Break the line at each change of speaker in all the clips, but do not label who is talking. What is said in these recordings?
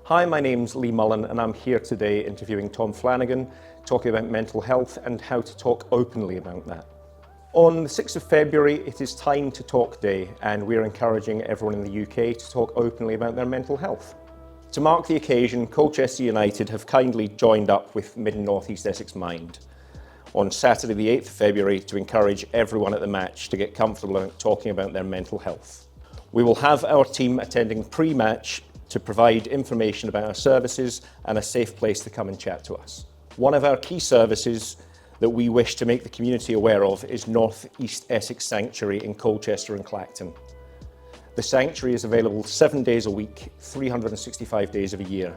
Hi, my name's Lee Mullan and I'm here today interviewing Tom Flanagan, talking about mental health and how to talk openly about that. On the 6th of February, it is Time to Talk Day, and we're encouraging everyone in the UK to talk openly about their mental health. To mark the occasion, Colchester United have kindly joined up with Mid and North East Essex Mind on Saturday the 8th of February to encourage everyone at the match to get comfortable talking about their mental health. We will have our team attending pre-match to provide information about our services and a safe place to come and chat to us. One of our key services that we wish to make the community aware of is North East Essex Sanctuary in Colchester and Clacton. The sanctuary is available 7 days a week, 365 days of a year,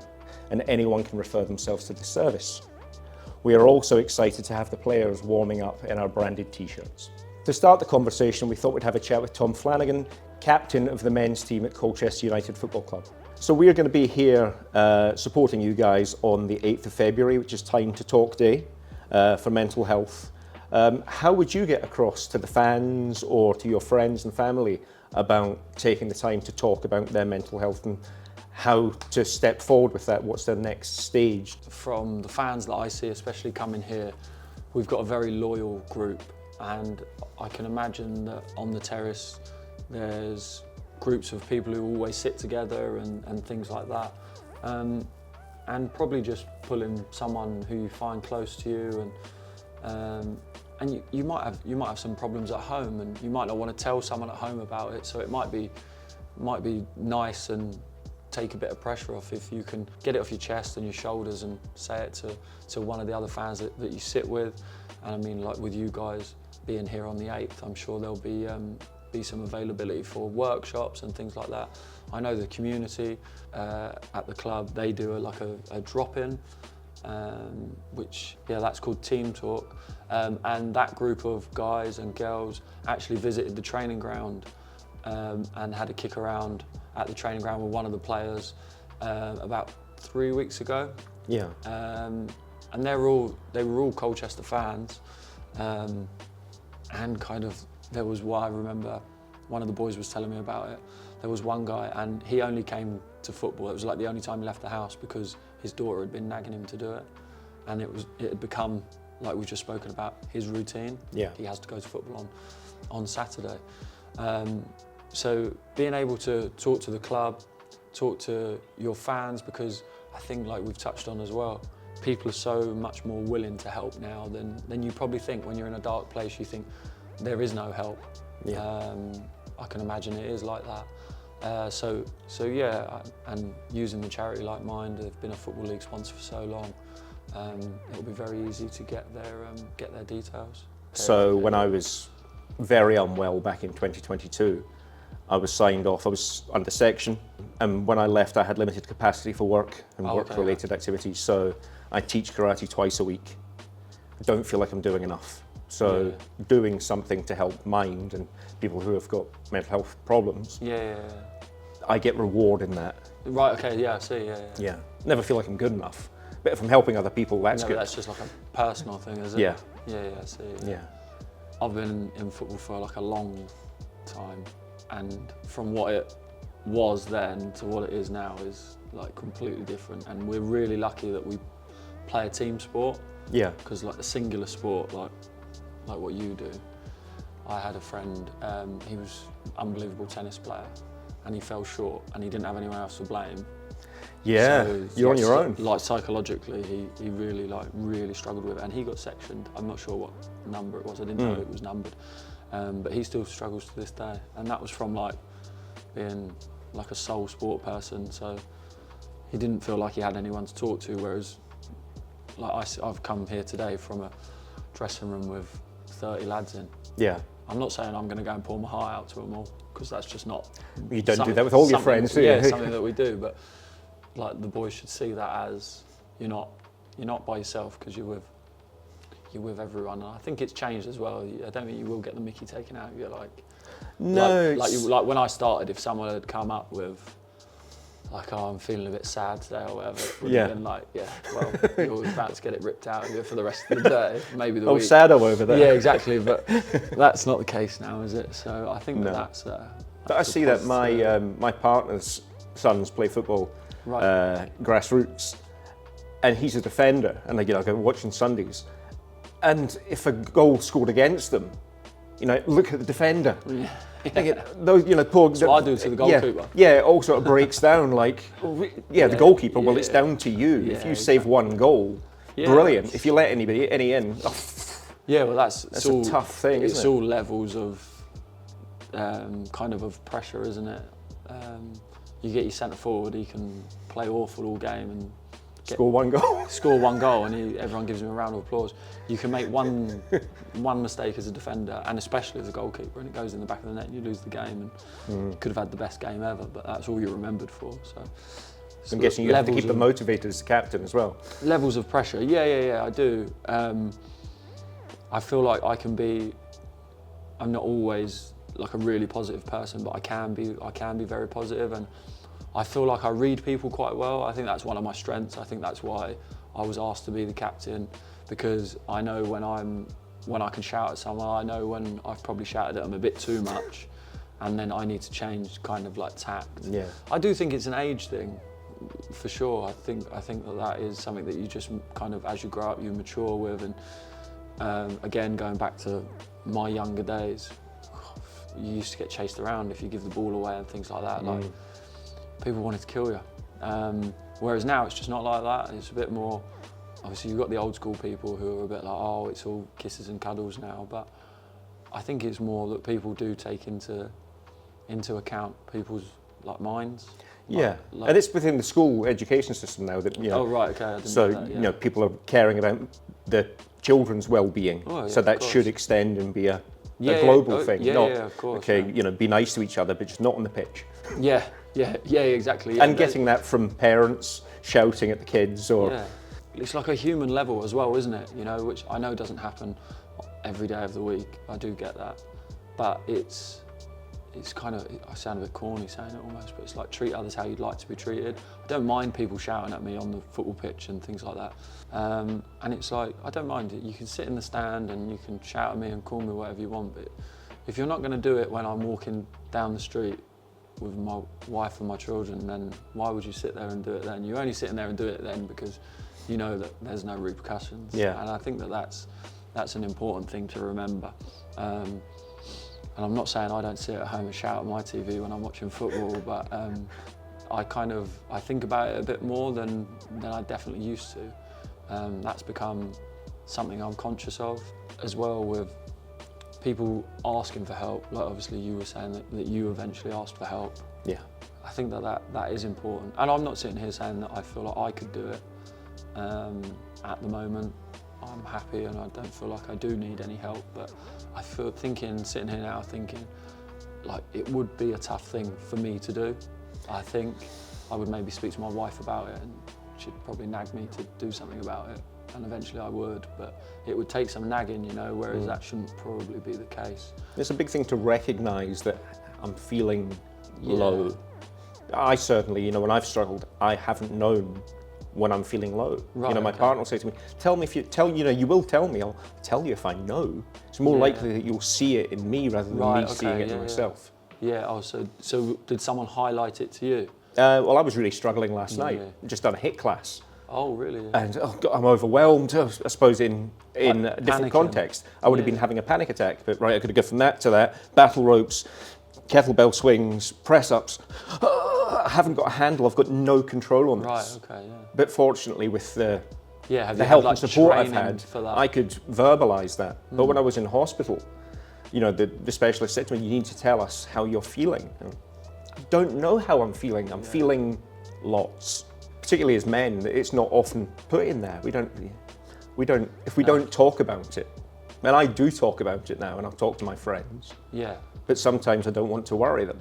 and anyone can refer themselves to the service. We are also excited to have the players warming up in our branded t-shirts. To start the conversation, we thought we'd have a chat with Tom Flanagan, captain of the men's team at Colchester United Football Club. So we're going to be here supporting you guys on the 8th of February, which is Time to Talk Day for mental health. How would you get across to the fans or to your friends and family about taking the time to talk about their mental health and how to step forward with that? What's the next stage?
From the fans that I see, especially coming here, we've got a very loyal group, and I can imagine that on the terrace there's groups of people who always sit together and things like that, and probably just pulling someone who you find close to you, and you might have some problems at home, and you might not want to tell someone at home about it. So it might be nice and take a bit of pressure off if you can get it off your chest and your shoulders and say it to one of the other fans that you sit with. And I mean, like with you guys being here on the 8th, I'm sure there'll be some availability for workshops and things like that. I know the community at the club, they do a drop-in, which, that's called Team Talk. And that group of guys and girls actually visited the training ground and had a kick around at the training ground with one of the players about 3 weeks ago.
Yeah.
And they were all Colchester fans, and kind of there was what I remember. One of the boys was telling me about it. There was one guy, and he only came to football. It was like the only time he left the house because his daughter had been nagging him to do it, and it had become, like we've just spoken about, his routine.
Yeah.
He has to go to football on Saturday. So being able to talk to the club, talk to your fans, because I think, like we've touched on as well, people are so much more willing to help now than you probably think. When you're in a dark place, you think there is no help.
Yeah.
I can imagine it is like that. So and using the charity like mine, they've been a Football League sponsor for so long, it'll be very easy to get their details.
So when I was very unwell back in 2022, I was signed off. I was under section, and when I left I had limited capacity for work and work-related activities, so I teach karate twice a week. I don't feel like I'm doing enough. So doing something to help mind and people who have got mental health problems, I get reward in that.
Right, okay, I see,
Yeah, never feel like I'm good enough. But if I'm helping other people, that's good.
That's just like a personal thing, is it?
Yeah.
Yeah, I see.
Yeah.
I've been in football for like a long time, and from what it was then to what it is now is like completely different, and we're really lucky that we play a team sport.
Yeah.
Because like the singular sport, like what you do, I had a friend, he was an unbelievable tennis player, and he fell short and he didn't have anyone else to blame.
Yeah,
so,
you're on your own.
Like psychologically, he really struggled with it, and he got sectioned. I'm not sure what number it was, I didn't know it was numbered, but he still struggles to this day, and that was from like being like a sole sport person, so he didn't feel like he had anyone to talk to, whereas like I've come here today from a dressing room with 30 lads in.
Yeah.
I'm not saying I'm going to go and pour my heart out to them all, because that's just not.
You don't do that with all your friends, do you?
Yeah, something that we do, but like the boys should see that as you're not by yourself, because you're with everyone. And I think it's changed as well. I don't think you will get the mickey taken out of you, like.
No.
Like when I started, if someone had come up with like, oh, I'm feeling a bit sad today or whatever, it would have been like, well, you're about to get it ripped out of you for the rest of the day, maybe the week.
Oh, Sado over there.
Yeah, exactly, but that's not the case now, is it? So I think that's
But I see that my partner's sons play football, grassroots, and he's a defender, and I go watching Sundays, and if a goal scored against them, look at the defender.
Yeah.
Those, poor.
That's what I do to the goalkeeper.
Yeah, it all sort of breaks down. The goalkeeper. Well, it's down to you.
Yeah,
if you save one goal, brilliant. If you let any in,
yeah, well, that's
all, a tough thing.
It's
isn't it?
all levels of kind of pressure, isn't it? You get your centre forward, he can play awful all game and
score one goal,
and everyone gives him a round of applause. You can make one mistake as a defender, and especially as a goalkeeper, and it goes in the back of the net, and you lose the game, and you could have had the best game ever, but that's all you're remembered for. So
I'm guessing you have to keep them motivated as the captain as well.
Levels of pressure, yeah, I do. I feel like I'm not always like a really positive person, but I can be very positive, and I feel like I read people quite well. I think that's one of my strengths. I think that's why I was asked to be the captain, because I know when I can shout at someone. I know when I've probably shouted at them a bit too much, and then I need to change kind of like tact.
Yeah.
I do think it's an age thing, for sure. I think that is something that you just kind of, as you grow up, you mature with, and again, going back to my younger days, you used to get chased around if you give the ball away and things like that. Like, people wanted to kill you. Whereas now it's just not like that. It's a bit more, obviously you've got the old school people who are a bit like, oh, it's all kisses and cuddles now. But I think it's more that people do take into account people's minds.
Yeah, and it's within the school education system now that,
Oh, right, okay. I didn't
so,
know that,
people are caring about the children's well-being.
Oh, yeah,
so that should extend and be a global thing.
Yeah,
not,
of course.
Okay, be nice to each other, but just not on the pitch.
Yeah, exactly. Yeah.
And getting that from parents shouting at the kids, or
it's like a human level as well, isn't it? Which I know doesn't happen every day of the week. I do get that, but it's kind of, I sound a bit corny saying it almost, but it's like treat others how you'd like to be treated. I don't mind people shouting at me on the football pitch and things like that. And it's like, I don't mind it. You can sit in the stand and you can shout at me and call me whatever you want, but if you're not going to do it when I'm walking down the street with my wife and my children, then why would you sit there and do it then? You're only sitting there and do it then because you know that there's no repercussions.
Yeah.
And I think that's an important thing to remember. And I'm not saying I don't sit at home and shout at my TV when I'm watching football, but I think about it a bit more than I definitely used to. That's become something I'm conscious of, as well with people asking for help. Like obviously you were saying that you eventually asked for help.
Yeah.
I think that is important. And I'm not sitting here saying that I feel like I could do it. At the moment, I'm happy and I don't feel like I do need any help, but I feel sitting here now thinking like it would be a tough thing for me to do. I think I would maybe speak to my wife about it and she'd probably nag me to do something about it, and eventually I would, but it would take some nagging, whereas that shouldn't probably be the case.
It's a big thing to recognise that I'm feeling low. I certainly, when I've struggled, I haven't known when I'm feeling low.
Right,
my partner will say to me, tell me if you will tell me, I'll tell you if I know. It's more likely that you'll see it in me rather than me seeing it in myself.
Yeah, so did someone highlight it to you?
Well, I was really struggling last night. Just done a HIT class.
Oh, really?
And God, I'm overwhelmed, I suppose, in a different context. I would have been having a panic attack, but I could have gone from that to that, battle ropes, kettlebell swings, press-ups. I haven't got a handle, I've got no control on this.
Right, okay, yeah.
But fortunately with the
help
and support I've had,
for that?
I could verbalise that. But when I was in hospital, the specialist said to me, you need to tell us how you're feeling. And I don't know how I'm feeling. I'm feeling lots. Particularly as men, it's not often put in there. If we don't talk about it, and I do talk about it now and I've talked to my friends.
Yeah.
But sometimes I don't want to worry them.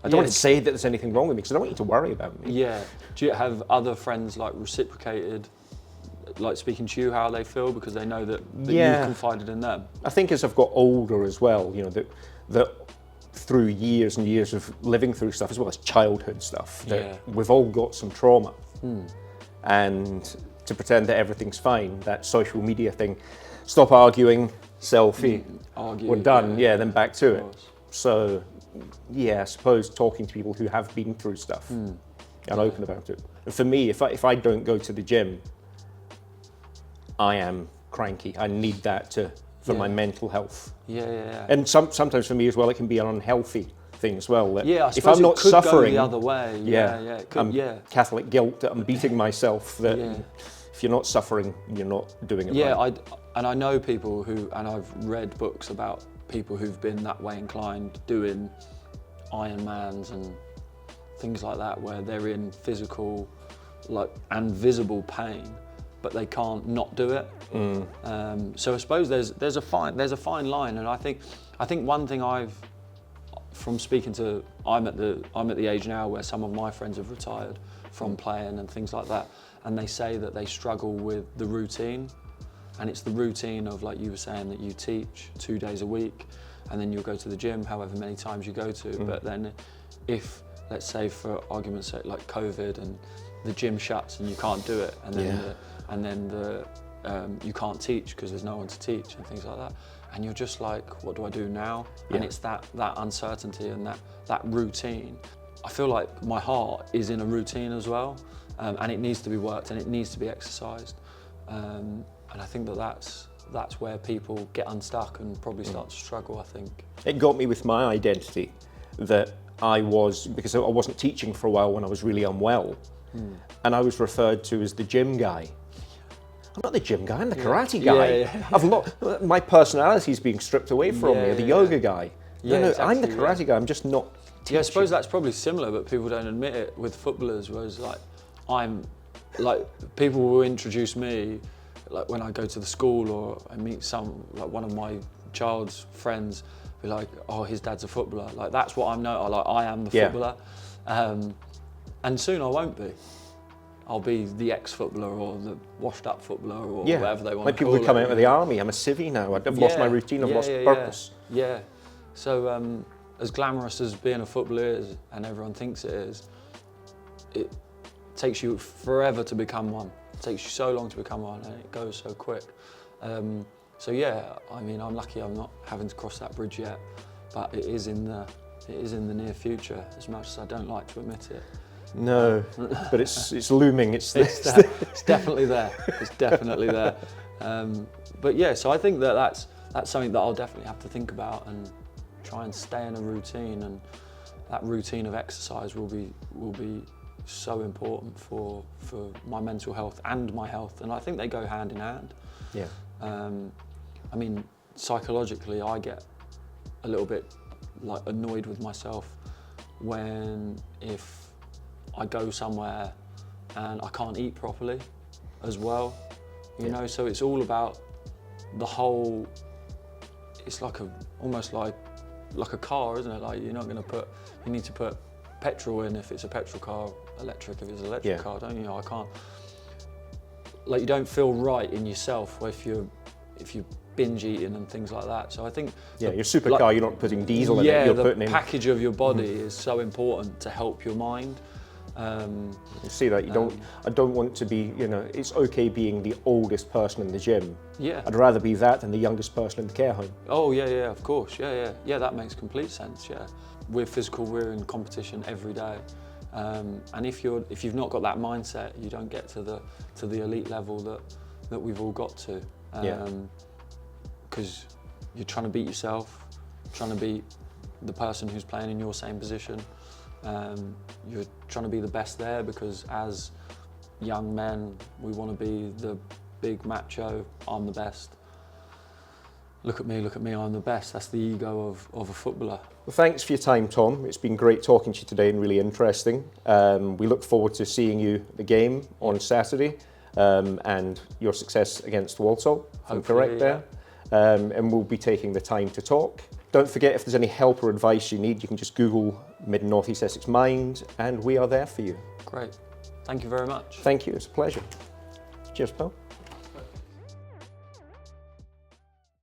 I don't want to say that there's anything wrong with me because I don't want you to worry about me.
Yeah. Do you have other friends reciprocated, speaking to you how they feel because they know that you've confided in them?
I think as I've got older as well, that through years and years of living through stuff as well as childhood stuff, that we've all got some trauma. And to pretend that everything's fine, that social media thing, stop arguing, selfie, we're done, then back to it. So, I suppose talking to people who have been through stuff and open about it. And for me, if I don't go to the gym, I am cranky. I need that for my mental health.
Yeah.
And sometimes for me as well, it can be an unhealthy thing as well. That
Yeah, I
if
suppose
I'm not
it could
suffering,
go the other way. It could,
Catholic guilt that I'm beating myself. That if you're not suffering, you're not doing it right.
I know people who, and I've read books about people who've been that way inclined, doing Ironmans and things like that, where they're in physical, and visible pain, but they can't not do it. So I suppose there's a fine line, and I think one thing from speaking to, I'm at the age now where some of my friends have retired from playing and things like that, and they say that they struggle with the routine, and it's the routine of, like you were saying, that you teach 2 days a week, and then you'll go to the gym however many times you go to. But then if, let's say for argument's sake, like COVID, and the gym shuts and you can't do it, and then you can't teach because there's no one to teach and things like that, and you're just like, what do I do now? And it's that uncertainty and that routine. I feel like my heart is in a routine as well, and it needs to be worked and it needs to be exercised, and I think that's where people get unstuck and probably start to struggle, I think.
It got me with my identity that because I wasn't teaching for a while when I was really unwell, and I was referred to as the gym guy. I'm not the gym guy, I'm the karate guy. My personality's being stripped away from me, the yoga guy. No, exactly, I'm the karate guy, I'm just not teaching.
Yeah, I suppose that's probably similar, but people don't admit it with footballers, whereas people will introduce me, like when I go to the school or I meet one of my child's friends, be like, oh, his dad's a footballer. Like, that's what I'm known, I am the footballer. And soon I won't be. I'll be the ex-footballer or the washed-up footballer or whatever they want to call it.
Like people who come out of the army, I'm a civvy now. I've lost my routine, I've lost purpose.
Yeah. So as glamorous as being a footballer is, and everyone thinks it is, it takes you forever to become one. It takes you so long to become one, and it goes so quick. So yeah, I mean, I'm lucky I'm not having to cross that bridge yet, but it is in the near future, as much as I don't like to admit it.
No, but it's looming. It's
definitely there. It's definitely there. But yeah, so I think that's something that I'll definitely have to think about and try and stay in a routine, and that routine of exercise will be so important for my mental health and my health, and I think they go hand in hand.
Yeah.
I mean, psychologically, I get a little bit like annoyed with myself if I go somewhere and I can't eat properly as well, you know, so it's all about the whole, it's almost like a car, isn't it? Like, you're not going to you need to put petrol in if it's a petrol car, electric if it's an electric car, don't you? I can't, like, you don't feel right in yourself if you're binge eating and things like that. So I think
your supercar, you're not putting diesel in it, you're putting in.
The package of your body is so important to help your mind.
You see that, I don't want to be, it's okay being the oldest person in the gym.
Yeah.
I'd rather be that than the youngest person in the care home.
Oh yeah, of course, yeah, that makes complete sense, yeah. We're physical, we're in competition every day. And if you've not got that mindset, you don't get to the elite level that we've all got to. Because you're trying to beat yourself, trying to beat the person who's playing in your same position. You're trying to be the best there because as young men, we want to be the big macho, I'm the best. Look at me, I'm the best. That's the ego of a footballer.
Well, thanks for your time, Tom. It's been great talking to you today and really interesting. We look forward to seeing you at the game on Saturday and your success against Walsall, if I'm correct there. And we'll be taking the time to talk. Don't forget, if there's any help or advice you need, you can just Google Mid and North East Essex Mind, and we are there for you.
Great. Thank you very much.
Thank you. It's a pleasure. Cheers, pal.